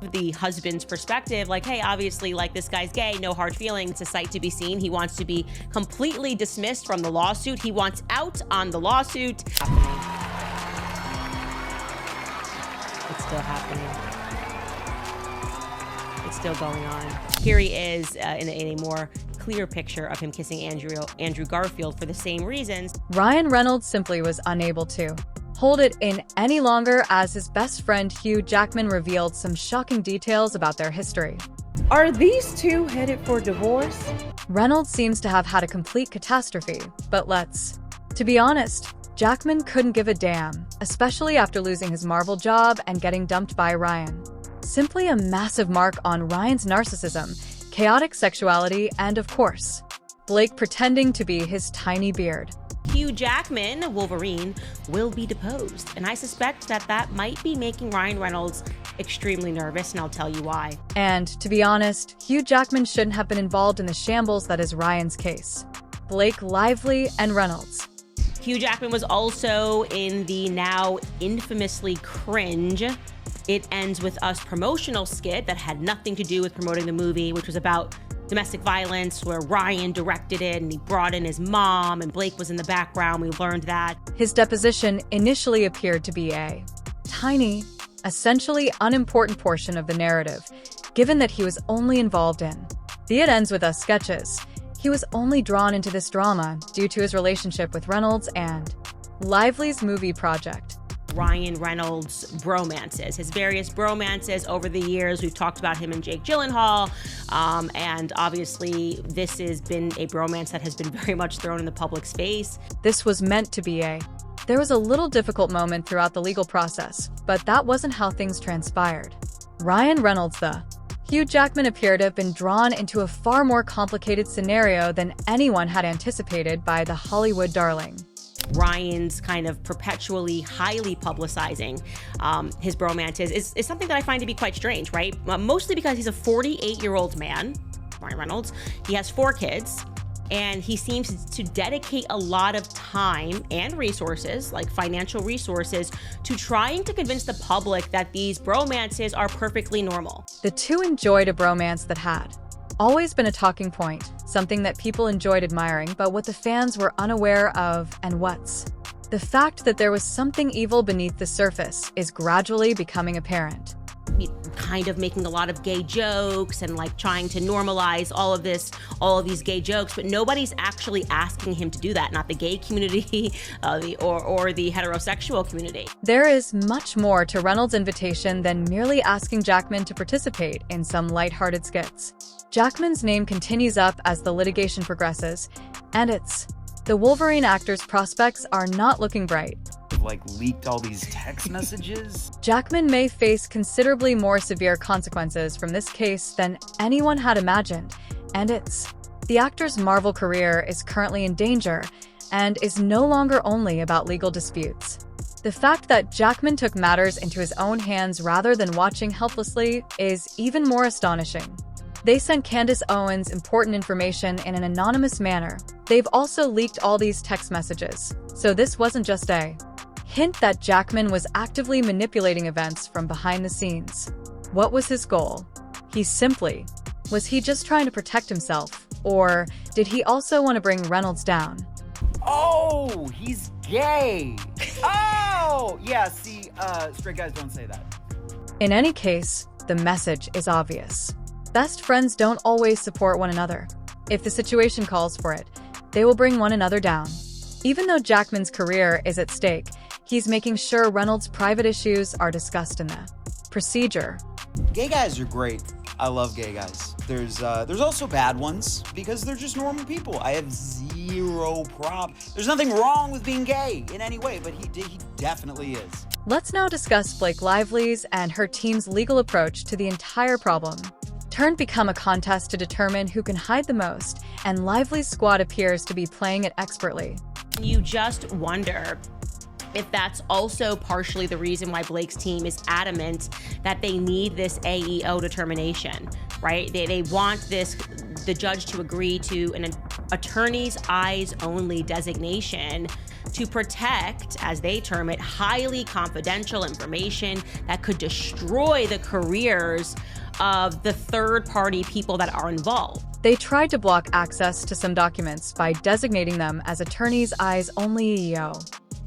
the husband's perspective, like, hey, obviously, like, this guy's gay, no hard feelings, it's a sight to be seen. He wants to be completely dismissed from the lawsuit. He wants out on the lawsuit. It's still happening. It's still going on. Here he is in a more clear picture of him kissing Andrew Garfield for the same reasons. Ryan Reynolds simply was unable to hold it in any longer as his best friend Hugh Jackman revealed some shocking details about their history. Are these two headed for divorce? Reynolds seems to have had a complete catastrophe, but to be honest, Jackman couldn't give a damn, especially after losing his Marvel job and getting dumped by Ryan. Simply a massive mark on Ryan's narcissism, chaotic sexuality, and of course, Blake pretending to be his tiny beard. Hugh Jackman, Wolverine, will be deposed, and I suspect that might be making Ryan Reynolds extremely nervous, and I'll tell you why. And to be honest, Hugh Jackman shouldn't have been involved in the shambles that is Ryan's case. Blake Lively and Reynolds. Hugh Jackman was also in the now infamously cringe It Ends With Us promotional skit that had nothing to do with promoting the movie, which was about domestic violence, where Ryan directed it and he brought in his mom and Blake was in the background. We learned that. His deposition initially appeared to be a tiny, essentially unimportant portion of the narrative, given that he was only involved in the It Ends With Us sketches. He was only drawn into this drama due to his relationship with Reynolds and Lively's movie project. Ryan Reynolds' bromances, his various bromances over the years. We've talked about him and Jake Gyllenhaal, and obviously this has been a bromance that has been very much thrown in the public space. This was meant to be There was a little difficult moment throughout the legal process, but that wasn't how things transpired. Ryan Reynolds, Hugh Jackman appeared to have been drawn into a far more complicated scenario than anyone had anticipated by the Hollywood darling. Ryan's kind of perpetually highly publicizing his bromances is something that I find to be quite strange, right? Mostly because he's a 48-year-old man, Ryan Reynolds. He has 4 kids, and he seems to dedicate a lot of time and resources, like financial resources, to trying to convince the public that these bromances are perfectly normal. The two enjoyed a bromance that had always been a talking point, something that people enjoyed admiring, but what the fans were unaware of and the fact that there was something evil beneath the surface is gradually becoming apparent. Kind of making a lot of gay jokes and like trying to normalize all of these gay jokes, but nobody's actually asking him to do that. Not the gay community or the heterosexual community. There is much more to Reynolds' invitation than merely asking Jackman to participate in some lighthearted skits. Jackman's name continues up as the litigation progresses, and the Wolverine actor's prospects are not looking bright. Leaked all these text messages? Jackman may face considerably more severe consequences from this case than anyone had imagined, and the actor's Marvel career is currently in danger and is no longer only about legal disputes. The fact that Jackman took matters into his own hands rather than watching helplessly is even more astonishing. They sent Candace Owens important information in an anonymous manner. They've also leaked all these text messages, so this wasn't just a hint that Jackman was actively manipulating events from behind the scenes. What was his goal? Was he just trying to protect himself? Or did he also want to bring Reynolds down? Oh, he's gay! Oh! Yeah, see, straight guys don't say that. In any case, the message is obvious. Best friends don't always support one another. If the situation calls for it, they will bring one another down. Even though Jackman's career is at stake, he's making sure Reynolds' private issues are discussed in the procedure. Gay guys are great. I love gay guys. There's also bad ones because they're just normal people. I have zero problem. There's nothing wrong with being gay in any way, but he definitely is. Let's now discuss Blake Lively's and her team's legal approach to the entire problem. Turned become a contest to determine who can hide the most, and Lively's squad appears to be playing it expertly. You just wonder if that's also partially the reason why Blake's team is adamant that they need this AEO determination, right? They want the judge to agree to an attorney's eyes only designation to protect, as they term it, highly confidential information that could destroy the careers of the third-party people that are involved. They tried to block access to some documents by designating them as attorneys' eyes-only EO.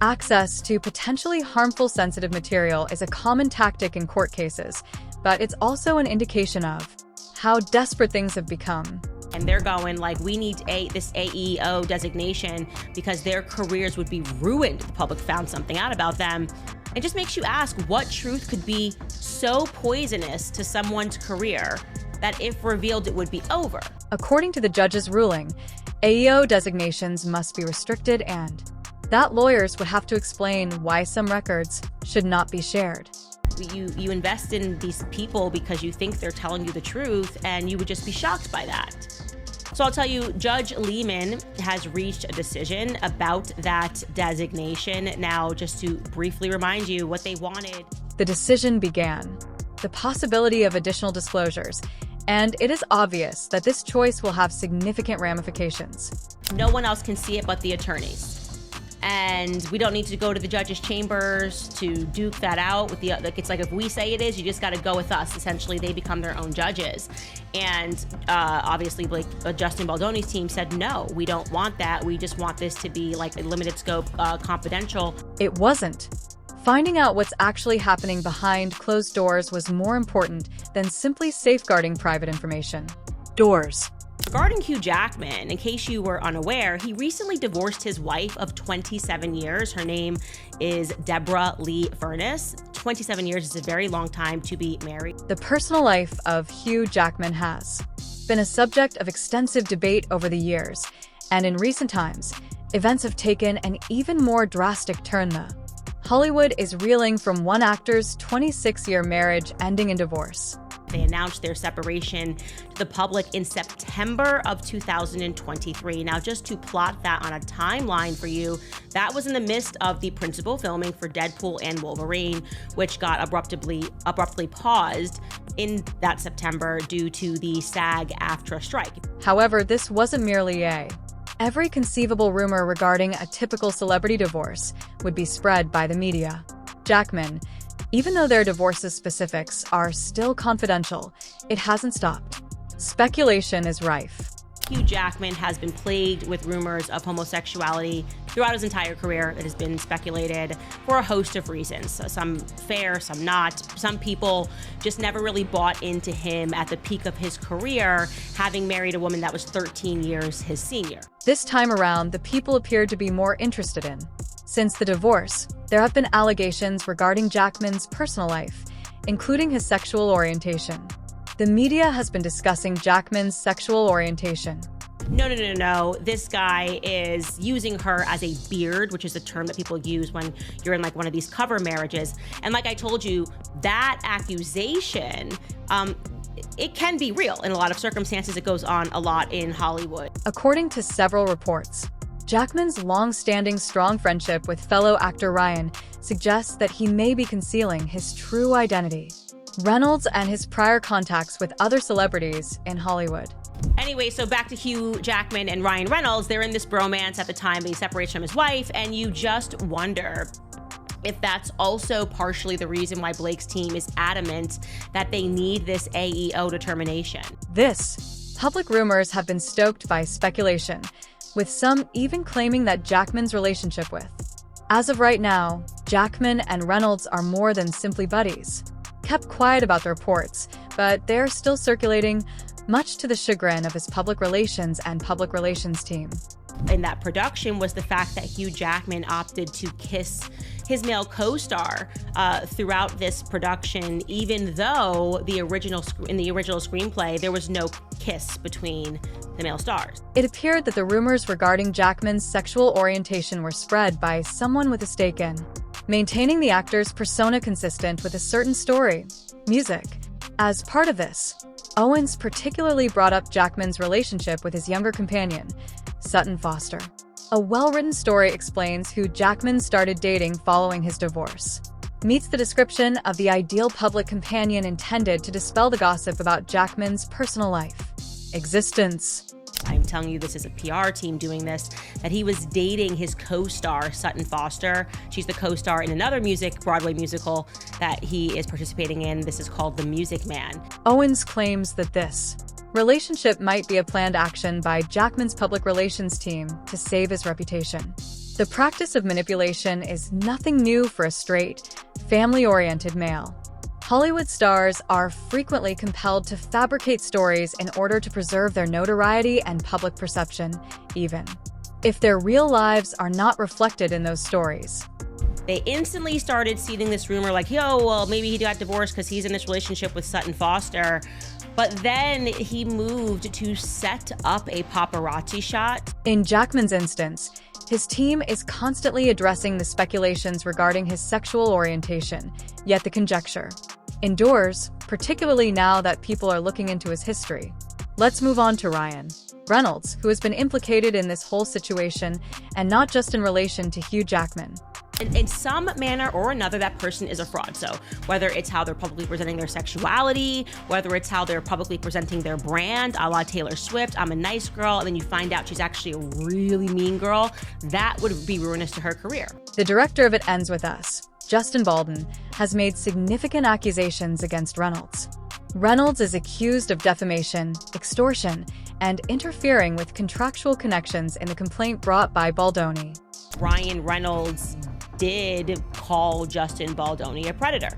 Access to potentially harmful sensitive material is a common tactic in court cases, but it's also an indication of how desperate things have become. And they're going like, we need this AEO designation because their careers would be ruined if the public found something out about them. It just makes you ask what truth could be so poisonous to someone's career that if revealed, it would be over. According to the judge's ruling, AEO designations must be restricted and that lawyers would have to explain why some records should not be shared. You invest in these people because you think they're telling you the truth, and you would just be shocked by that. So I'll tell you, Judge Lehman has reached a decision about that designation. Now, just to briefly remind you what they wanted. The decision began the possibility of additional disclosures, and it is obvious that this choice will have significant ramifications. No one else can see it but the attorneys. And we don't need to go to the judge's chambers to duke that out with it's like if we say it is, you just got to go with us. Essentially, they become their own judges. And obviously, Justin Baldoni's team said, no, we don't want that. We just want this to be like a limited scope, confidential. It wasn't. Finding out what's actually happening behind closed doors was more important than simply safeguarding private information. Doors. Regarding Hugh Jackman, in case you were unaware, he recently divorced his wife of 27 years. Her name is Deborah Lee Furness. 27 years is a very long time to be married. The personal life of Hugh Jackman has been a subject of extensive debate over the years, and in recent times, events have taken an even more drastic turn. Hollywood is reeling from one actor's 26-year marriage ending in divorce. They announced their separation to the public in September of 2023. Now, just to plot that on a timeline for you, that was in the midst of the principal filming for Deadpool and Wolverine, which got abruptly paused in that September due to the SAG-AFTRA strike. However, this wasn't merely every conceivable rumor regarding a typical celebrity divorce would be spread by the media. Jackman, even though their divorce's specifics are still confidential, it hasn't stopped. Speculation is rife. Hugh Jackman has been plagued with rumors of homosexuality throughout his entire career. It has been speculated for a host of reasons. Some fair, some not. Some people just never really bought into him at the peak of his career, having married a woman that was 13 years his senior. This time around, the people appeared to be more interested in. Since the divorce, there have been allegations regarding Jackman's personal life, including his sexual orientation. The media has been discussing Jackman's sexual orientation. No. This guy is using her as a beard, which is a term that people use when you're in like one of these cover marriages. And like I told you, that accusation, it can be real. In a lot of circumstances, it goes on a lot in Hollywood. According to several reports, Jackman's long-standing strong friendship with fellow actor Ryan suggests that he may be concealing his true identity. Reynolds and his prior contacts with other celebrities in Hollywood. Anyway, so back to Hugh Jackman and Ryan Reynolds. They're in this bromance at the time he separates from his wife, and you just wonder if that's also partially the reason why Blake's team is adamant that they need this AEO determination. Public rumors have been stoked by speculation, with some even claiming that Jackman's relationship with. As of right now, Jackman and Reynolds are more than simply buddies. Kept quiet about the reports, but they're still circulating, much to the chagrin of his public relations and public relations team. In that production was the fact that Hugh Jackman opted to kiss his male co-star throughout this production, even though in the original screenplay, there was no kiss between the male stars. It appeared that the rumors regarding Jackman's sexual orientation were spread by someone with a stake in maintaining the actor's persona consistent with a certain story, music. As part of this, Owens particularly brought up Jackman's relationship with his younger companion, Sutton Foster. A well-written story explains who Jackman started dating following his divorce. Meets the description of the ideal public companion intended to dispel the gossip about Jackman's personal life. Existence. I'm telling you, this is a PR team doing this, that he was dating his co-star, Sutton Foster. She's the co-star in another Broadway musical that he is participating in. This is called The Music Man. Owens claims that this relationship might be a planned action by Jackman's public relations team to save his reputation. The practice of manipulation is nothing new for a straight, family-oriented male. Hollywood stars are frequently compelled to fabricate stories in order to preserve their notoriety and public perception, even if their real lives are not reflected in those stories. They instantly started seeding this rumor like, yo, well, maybe he got divorced because he's in this relationship with Sutton Foster. But then he moved to set up a paparazzi shot. In Jackman's instance, his team is constantly addressing the speculations regarding his sexual orientation, yet the conjecture endures, particularly now that people are looking into his history. Let's move on to Ryan Reynolds, who has been implicated in this whole situation, and not just in relation to Hugh Jackman. In some manner or another, that person is a fraud. So whether it's how they're publicly presenting their sexuality, whether it's how they're publicly presenting their brand, a la Taylor Swift, I'm a nice girl, and then you find out she's actually a really mean girl, that would be ruinous to her career. The director of It Ends With Us, Justin Baldwin, has made significant accusations against Reynolds. Reynolds is accused of defamation, extortion, and interfering with contractual connections in the complaint brought by Baldoni. Ryan Reynolds did call Justin Baldoni a predator.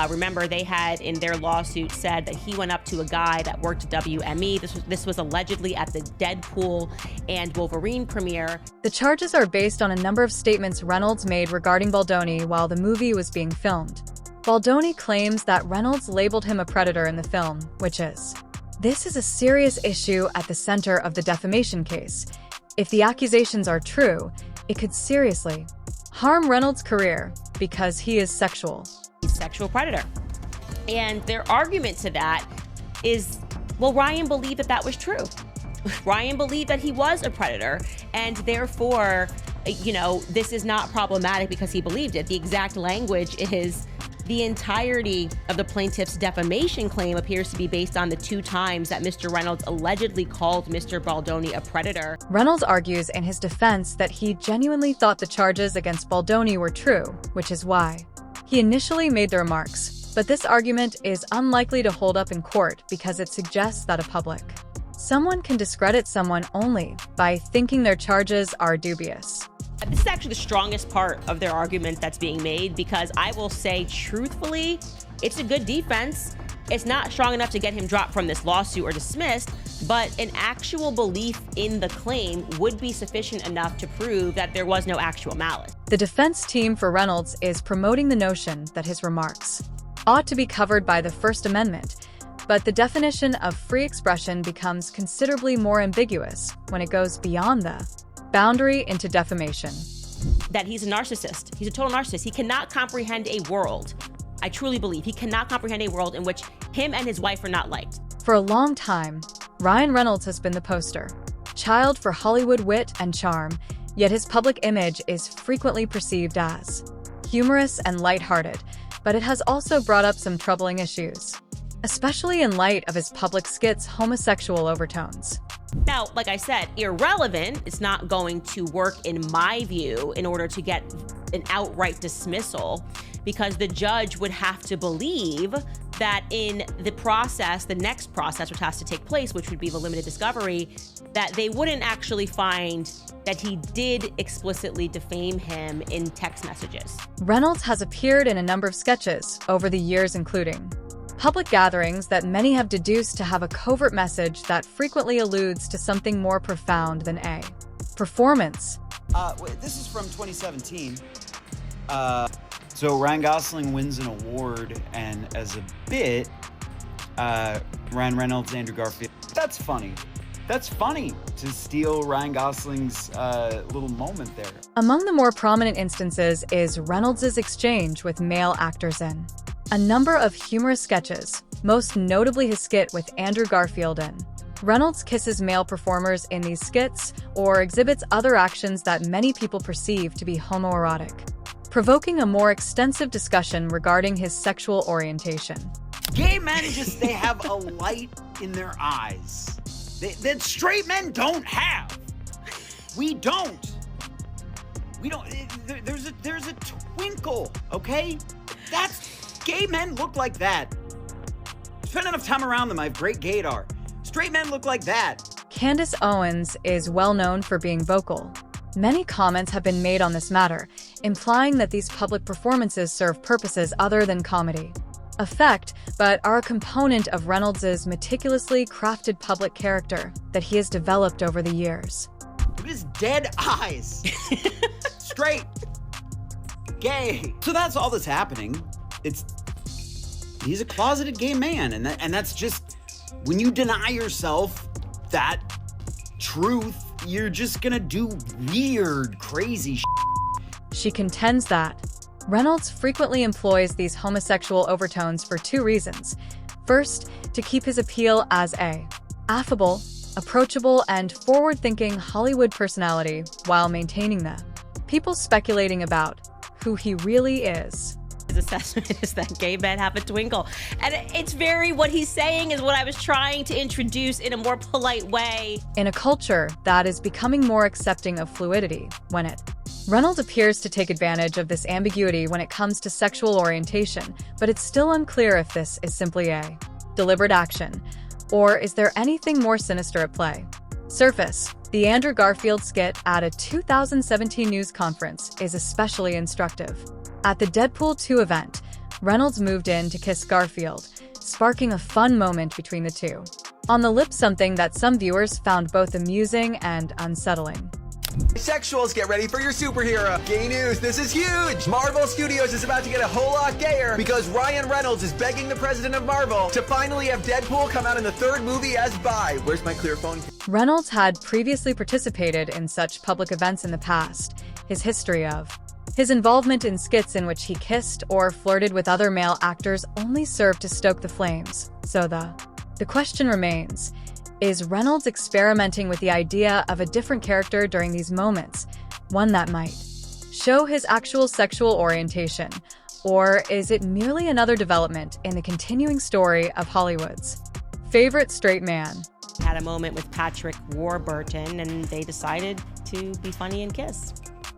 Remember, they had in their lawsuit said that he went up to a guy that worked at WME. This was allegedly at the Deadpool and Wolverine premiere. The charges are based on a number of statements Reynolds made regarding Baldoni while the movie was being filmed. Baldoni claims that Reynolds labeled him a predator in the film, This is a serious issue at the center of the defamation case. If the accusations are true, it could seriously harm Reynolds' career because he is sexual. He's a sexual predator. And their argument to that is, well, Ryan believed that was true. Ryan believed that he was a predator, and therefore, this is not problematic because he believed it. The exact language is, the entirety of the plaintiff's defamation claim appears to be based on the 2 times that Mr. Reynolds allegedly called Mr. Baldoni a predator. Reynolds argues in his defense that he genuinely thought the charges against Baldoni were true, which is why he initially made the remarks. But this argument is unlikely to hold up in court because it suggests that someone can discredit someone only by thinking their charges are dubious. This is actually the strongest part of their argument that's being made, because I will say truthfully, it's a good defense. It's not strong enough to get him dropped from this lawsuit or dismissed, but an actual belief in the claim would be sufficient enough to prove that there was no actual malice. The defense team for Reynolds is promoting the notion that his remarks ought to be covered by the First Amendment, but the definition of free expression becomes considerably more ambiguous when it goes beyond the boundary into defamation. That he's a narcissist. He's a total narcissist. He cannot comprehend a world. I truly believe he cannot comprehend a world in which him and his wife are not liked. For a long time, Ryan Reynolds has been the poster child for Hollywood wit and charm, yet his public image is frequently perceived as humorous and lighthearted, but it has also brought up some troubling issues, especially in light of his public skits' homosexual overtones. Now, like I said, irrelevant. It's not going to work, in my view, in order to get an outright dismissal, because the judge would have to believe that in the process, the next process which has to take place, which would be the limited discovery, that they wouldn't actually find that he did explicitly defame him in text messages. Reynolds has appeared in a number of sketches over the years, including public gatherings that many have deduced to have a covert message that frequently alludes to something more profound than a performance. This is from 2017. So Ryan Gosling wins an award, and as a bit, Ryan Reynolds, Andrew Garfield. That's funny. That's funny to steal Ryan Gosling's little moment there. Among the more prominent instances is Reynolds' exchange with male actors in a number of humorous sketches, most notably his skit with Andrew Garfield in. Reynolds kisses male performers in these skits or exhibits other actions that many people perceive to be homoerotic, provoking a more extensive discussion regarding his sexual orientation. Gay men they have a light in their eyes. that straight men don't have. We don't. There's a twinkle, okay? Gay men look like that. Spend enough time around them, I have great gaydar. Straight men look like that. Candace Owens is well known for being vocal. Many comments have been made on this matter, implying that these public performances serve purposes other than comedy. Effect, but are a component of Reynolds' meticulously crafted public character that he has developed over the years. Look at his dead eyes. Straight. Gay. So that's all that's happening. He's a closeted gay man, and that's just, when you deny yourself that truth, you're just gonna do weird, crazy shit. She contends that Reynolds frequently employs these homosexual overtones for two reasons. First, to keep his appeal as a affable, approachable, and forward-thinking Hollywood personality while maintaining the people speculating about who he really is. His assessment is that gay men have a twinkle. And it's very, what he's saying is what I was trying to introduce in a more polite way. In a culture that is becoming more accepting of fluidity, Reynolds appears to take advantage of this ambiguity when it comes to sexual orientation, but it's still unclear if this is simply a deliberate action, or is there anything more sinister at play? Surface. The Andrew Garfield skit at a 2017 news conference is especially instructive. At the Deadpool 2 event, Reynolds moved in to kiss Garfield, sparking a fun moment between the two. On the lips, something that some viewers found both amusing and unsettling. Sexuals, get ready for your superhero. Gay news, this is huge! Marvel Studios is about to get a whole lot gayer because Ryan Reynolds is begging the president of Marvel to finally have Deadpool come out in the third movie as bi. Where's my clear phone? Reynolds had previously participated in such public events in the past. His involvement in skits in which he kissed or flirted with other male actors only served to stoke the flames. So the question remains, is Reynolds experimenting with the idea of a different character during these moments, one that might show his actual sexual orientation, or is it merely another development in the continuing story of Hollywood's favorite straight man? Had a moment with Patrick Warburton, and they decided to be funny and kiss.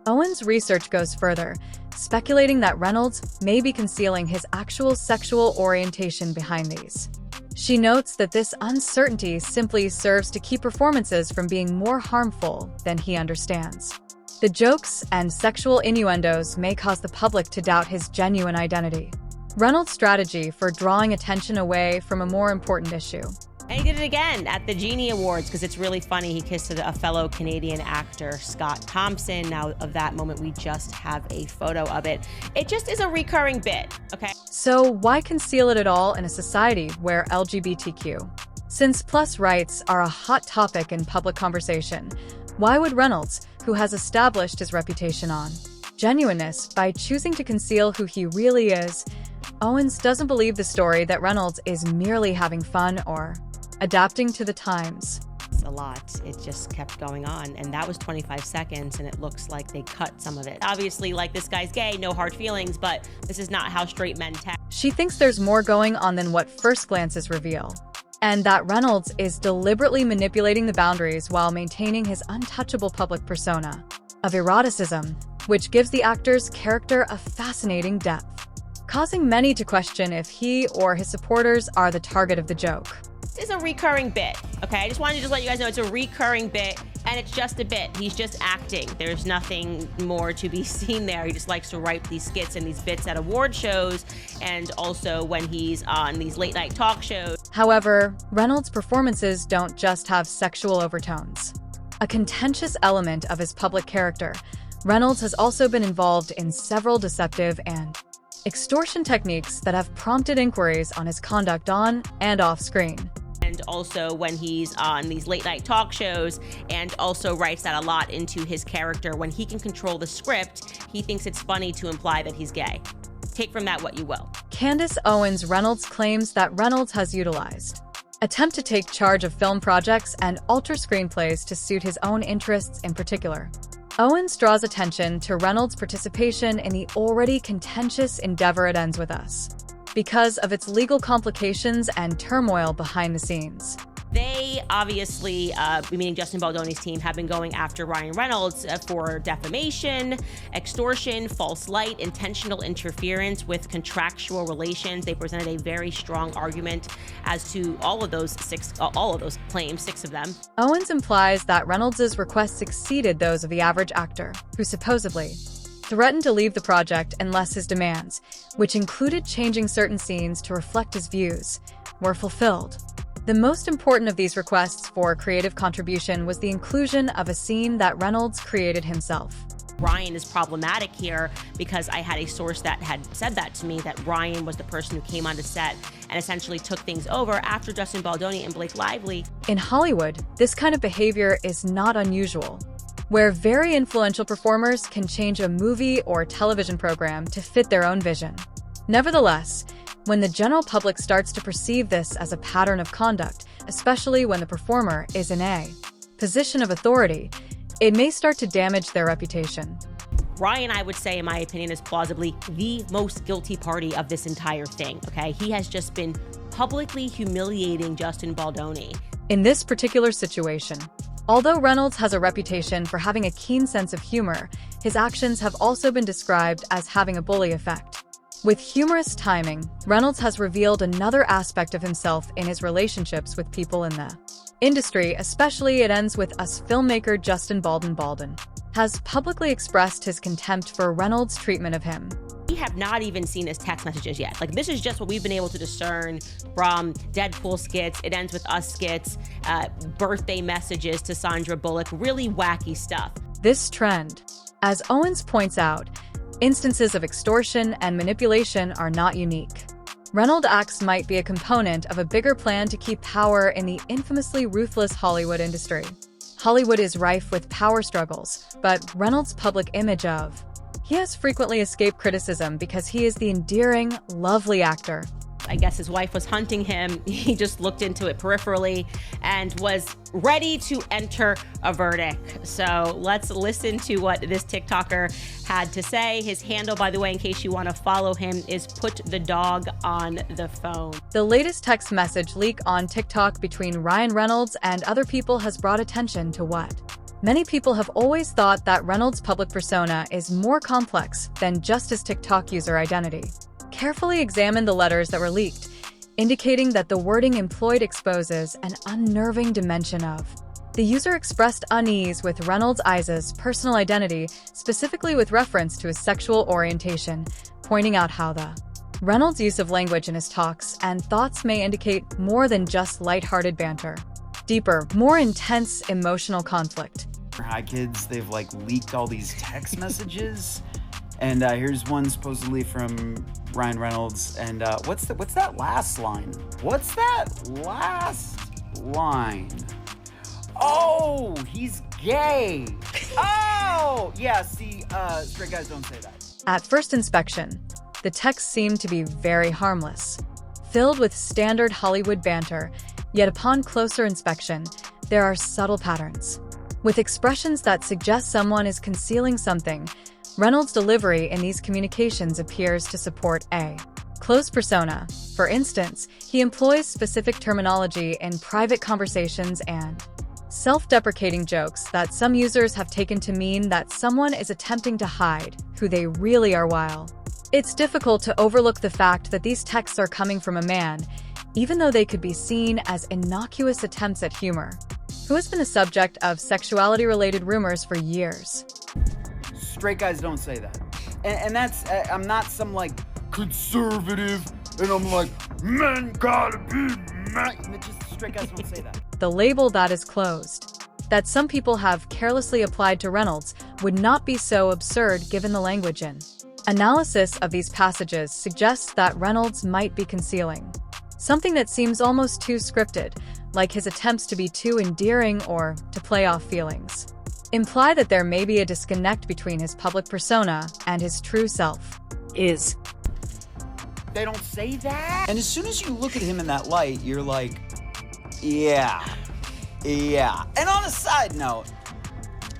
Owens' research goes further, speculating that Reynolds may be concealing his actual sexual orientation behind these. She notes that this uncertainty simply serves to keep performances from being more harmful than he understands. The jokes and sexual innuendos may cause the public to doubt his genuine identity. Reynolds' strategy for drawing attention away from a more important issue. And he did it again at the Genie Awards because it's really funny. He kissed a fellow Canadian actor, Scott Thompson. Now, of that moment, we just have a photo of it. It just is a recurring bit, okay? So why conceal it at all in a society where LGBTQ? Since plus rights are a hot topic in public conversation, why would Reynolds, who has established his reputation on genuineness by choosing to conceal who he really is? Owens doesn't believe the story that Reynolds is merely having fun or adapting to the times. It's a lot. It just kept going on, and that was 25 seconds, and it looks like they cut some of it. Obviously, like, this guy's gay, no hard feelings, but this is not how straight men text. She thinks there's more going on than what first glances reveal, and that Reynolds is deliberately manipulating the boundaries while maintaining his untouchable public persona of eroticism, which gives the actor's character a fascinating depth, causing many to question if he or his supporters are the target of the joke. This is a recurring bit, okay? I just wanted to just let you guys know it's a recurring bit, and it's just a bit. He's just acting. There's nothing more to be seen there. He just likes to write these skits and these bits at award shows, and also when he's on these late-night talk shows. However, Reynolds' performances don't just have sexual overtones. A contentious element of his public character, Reynolds has also been involved in several deceptive and extortion techniques that have prompted inquiries on his conduct on and off screen. And also when he's on these late night talk shows, and also writes that a lot into his character. When he can control the script, he thinks it's funny to imply that he's gay. Take from that what you will. Candace Owens Reynolds claims that Reynolds has utilized attempt to take charge of film projects and alter screenplays to suit his own interests in particular. Owens draws attention to Reynolds' participation in the already contentious endeavor It Ends With Us, because of its legal complications and turmoil behind the scenes. They obviously, meaning Justin Baldoni's team, have been going after Ryan Reynolds for defamation, extortion, false light, intentional interference with contractual relations. They presented a very strong argument as to all of those claims, 6 of them. Owens implies that Reynolds' requests exceeded those of the average actor, who supposedly threatened to leave the project unless his demands, which included changing certain scenes to reflect his views, were fulfilled. The most important of these requests for creative contribution was the inclusion of a scene that Reynolds created himself. Ryan is problematic here because I had a source that had said that to me, that Ryan was the person who came onto set and essentially took things over after Justin Baldoni and Blake Lively. In Hollywood, this kind of behavior is not unusual, where very influential performers can change a movie or television program to fit their own vision. Nevertheless, when the general public starts to perceive this as a pattern of conduct, especially when the performer is in a position of authority, it may start to damage their reputation. Ryan, I would say, in my opinion, is plausibly the most guilty party of this entire thing, okay? He has just been publicly humiliating Justin Baldoni. In this particular situation, although Reynolds has a reputation for having a keen sense of humor, his actions have also been described as having a bully effect. With humorous timing, Reynolds has revealed another aspect of himself in his relationships with people in the industry, especially it ends with us filmmaker Justin Baldwin has publicly expressed his contempt for Reynolds' treatment of him. We have not even seen his text messages yet. Like, this is just what we've been able to discern from Deadpool skits, It Ends With Us skits, birthday messages to Sandra Bullock, really wacky stuff. This trend, as Owens points out, instances of extortion and manipulation are not unique. Reynolds' acts might be a component of a bigger plan to keep power in the infamously ruthless Hollywood industry. Hollywood is rife with power struggles, but Reynolds' public image of he has frequently escaped criticism because he is the endearing, lovely actor. I guess his wife was hunting him. He just looked into it peripherally and was ready to enter a verdict. So let's listen to what this TikToker had to say. His handle, by the way, in case you want to follow him, is Put the Dog on the Phone. The latest text message leak on TikTok between Ryan Reynolds and other people has brought attention to what many people have always thought, that Reynolds' public persona is more complex than just his TikTok user identity. Carefully examine the letters that were leaked, indicating that the wording employed exposes an unnerving dimension of. The user expressed unease with Reynolds' personal identity, specifically with reference to his sexual orientation, pointing out how the Reynolds' use of language in his talks and thoughts may indicate more than just lighthearted banter. Deeper, more intense emotional conflict. Hi kids, they've leaked all these text messages. And here's one supposedly from Ryan Reynolds. And what's that last line? What's that last line? Oh, he's gay. Oh, yeah, see, straight guys don't say that. At first inspection, the text seemed to be very harmless, filled with standard Hollywood banter, yet upon closer inspection, there are subtle patterns. With expressions that suggest someone is concealing something, Reynolds' delivery in these communications appears to support a closed persona. For instance, he employs specific terminology in private conversations and self-deprecating jokes that some users have taken to mean that someone is attempting to hide who they really are. While it's difficult to overlook the fact that these texts are coming from a man, even though they could be seen as innocuous attempts at humor, who has been a subject of sexuality-related rumors for years. Straight guys don't say that. And that's, I'm not some conservative, and I'm men gotta be men. Just straight guys don't say that. The label that is closed, that some people have carelessly applied to Reynolds, would not be so absurd given the language in. Analysis of these passages suggests that Reynolds might be concealing something that seems almost too scripted, like his attempts to be too endearing or to play off feelings. Imply that there may be a disconnect between his public persona and his true self. They don't say that. And as soon as you look at him in that light, you're yeah. And on a side note,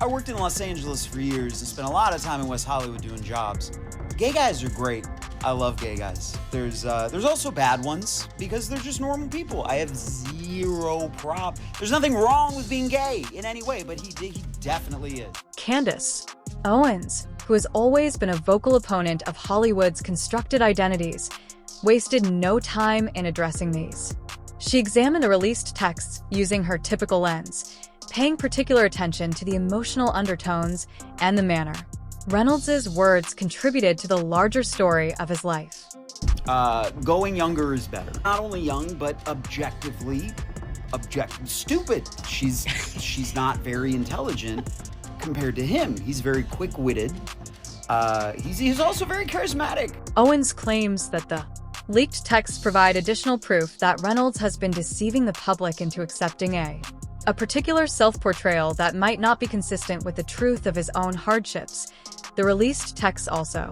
I worked in Los Angeles for years and spent a lot of time in West Hollywood doing jobs. Gay guys are great. I love gay guys. There's also bad ones because they're just normal people. I have zero problem. There's nothing wrong with being gay in any way, but he definitely is. Candace Owens, who has always been a vocal opponent of Hollywood's constructed identities, wasted no time in addressing these. She examined the released texts using her typical lens, paying particular attention to the emotional undertones and the manner. Reynolds' words contributed to the larger story of his life. Going younger is better. Not only young, but objectively stupid. She's not very intelligent compared to him. He's very quick-witted. He's also very charismatic. Owens claims that the leaked texts provide additional proof that Reynolds has been deceiving the public into accepting a particular self-portrayal that might not be consistent with the truth of his own hardships. The released texts also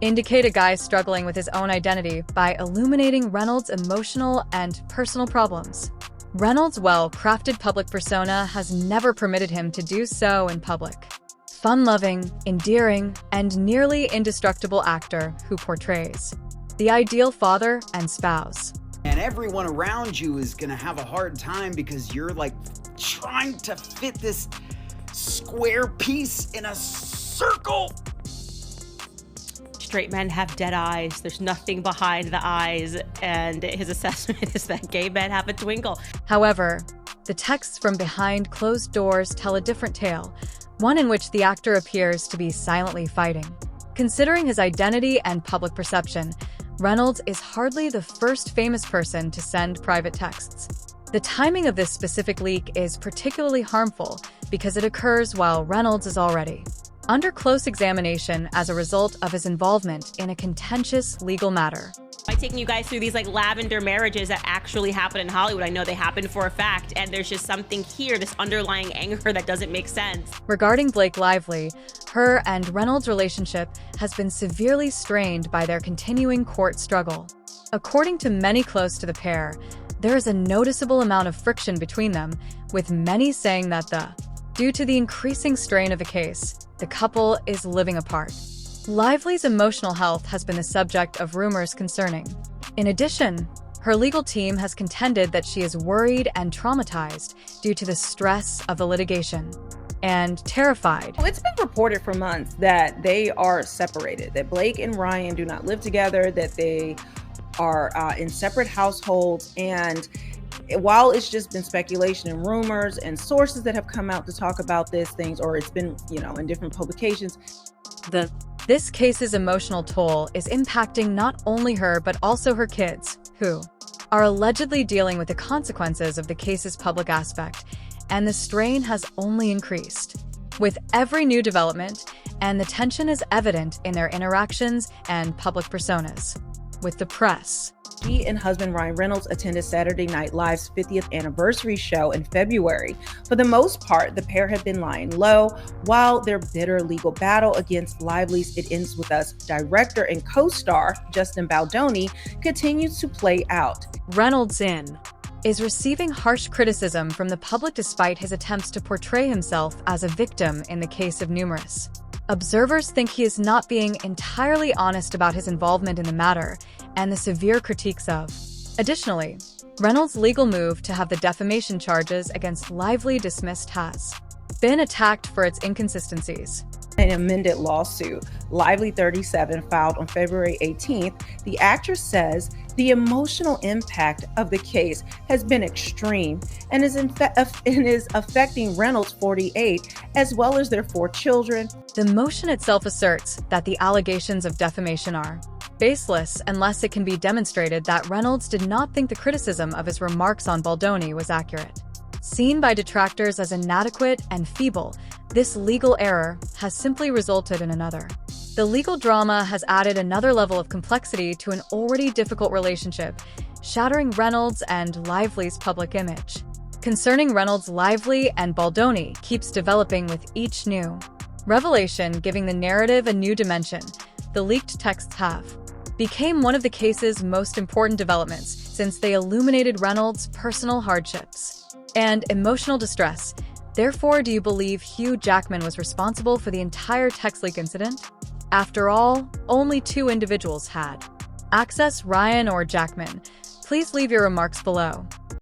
indicate a guy struggling with his own identity by illuminating Reynolds' emotional and personal problems. Reynolds' well-crafted public persona has never permitted him to do so in public. Fun-loving, endearing, and nearly indestructible actor who portrays the ideal father and spouse. And everyone around you is gonna have a hard time because you're like trying to fit this square piece in a circle. Straight men have dead eyes. There's nothing behind the eyes. And his assessment is that gay men have a twinkle. However, the texts from behind closed doors tell a different tale, one in which the actor appears to be silently fighting. Considering his identity and public perception, Reynolds is hardly the first famous person to send private texts. The timing of this specific leak is particularly harmful because it occurs while Reynolds is already under close examination as a result of his involvement in a contentious legal matter. By taking you guys through these like lavender marriages that actually happen in Hollywood, I know they happen for a fact, and there's just something here, this underlying anger that doesn't make sense. Regarding Blake Lively, her and Reynolds' relationship has been severely strained by their continuing court struggle. According to many close to the pair, there is a noticeable amount of friction between them, with many saying that due to the increasing strain of the case, the couple is living apart. Lively's emotional health has been the subject of rumors concerning. In addition, her legal team has contended that she is worried and traumatized due to the stress of the litigation, and terrified. It's been reported for months that they are separated, that Blake and Ryan do not live together, that they are in separate households, and while it's just been speculation and rumors and sources that have come out to talk about these things, or it's been, in different publications. This case's emotional toll is impacting not only her, but also her kids, who are allegedly dealing with the consequences of the case's public aspect, and the strain has only increased with every new development, and the tension is evident in their interactions and public personas with the press. She and husband Ryan Reynolds attended Saturday Night Live's 50th anniversary show in February. For the most part, the pair have been lying low while their bitter legal battle against Lively's It Ends With Us director and co-star Justin Baldoni continues to play out. Reynolds is receiving harsh criticism from the public despite his attempts to portray himself as a victim in the case of numerous. Observers think he is not being entirely honest about his involvement in the matter and the severe critiques of. Additionally, Reynolds' legal move to have the defamation charges against Lively dismissed has been attacked for its inconsistencies. An amended lawsuit, Lively 37, filed on February 18th, the actress says the emotional impact of the case has been extreme and is affecting Reynolds, 48, as well as their 4 children. The motion itself asserts that the allegations of defamation are baseless unless it can be demonstrated that Reynolds did not think the criticism of his remarks on Baldoni was accurate. Seen by detractors as inadequate and feeble, this legal error has simply resulted in another. The legal drama has added another level of complexity to an already difficult relationship, shattering Reynolds and Lively's public image. Concerning Reynolds, Lively and Baldoni keeps developing with each new revelation, giving the narrative a new dimension. The leaked texts became one of the case's most important developments since they illuminated Reynolds' personal hardships and emotional distress. Therefore, do you believe Hugh Jackman was responsible for the entire text leak incident? After all, only 2 individuals had access, Ryan or Jackman. Please leave your remarks below.